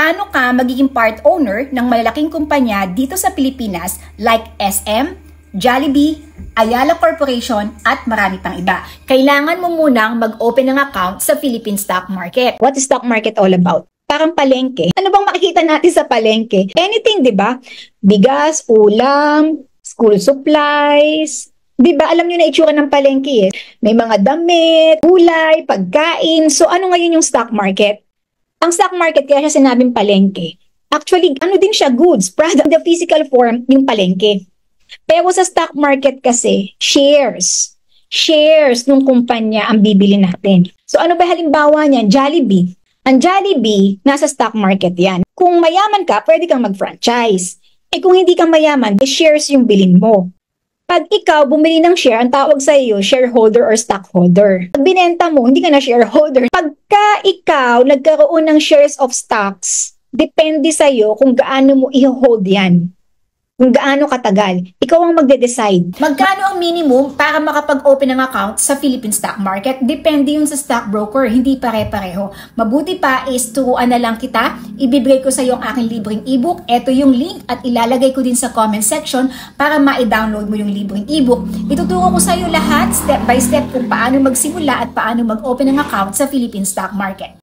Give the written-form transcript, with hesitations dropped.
paano ka magiging part owner ng malalaking kumpanya dito sa Pilipinas like SM, Jollibee, Ayala Corporation at marami pang iba. Kailangan mo munang mag-open ng account sa Philippine stock market. What is stock market all about? Parang palengke. Ano bang makikita natin sa palengke? Anything, di ba? Bigas, ulam, school supplies. Di ba? Alam niyo na itsura ng palengke eh. May mga damit, gulay, pagkain. So ano ngayon yung stock market? Ang stock market, kaya siya sinabing palengke. Actually, ano din siya? Goods, product, the physical form, yung palengke. Pero sa stock market kasi, shares. Shares ng kumpanya ang bibili natin. So ano ba halimbawa niyan? Jollibee. Ang Jollibee, nasa stock market yan. Kung mayaman ka, pwede kang mag-franchise. Eh kung hindi ka mayaman, shares yung bilin mo. Pag ikaw bumili ng share, ang tawag sa iyo, shareholder or stockholder. Pag binenta mo, hindi ka na shareholder. Pagka ikaw nagkaroon ng shares of stocks, depende sa iyo kung gaano mo i-hold yan. Kung gaano katagal. Ikaw ang magde-decide. Magkano ang minimum para makapag-open ng account sa Philippine stock market? Depende yun sa stockbroker. Hindi pare-pareho. Mabuti pa is turuan na lang kita. Ibibigay ko sa iyo ang aking libreng ebook. Ito yung link at ilalagay ko din sa comment section para ma-download mo yung libreng ebook. Ituturo ko sa iyo lahat step by step kung paano magsimula at paano mag-open ng account sa Philippine stock market.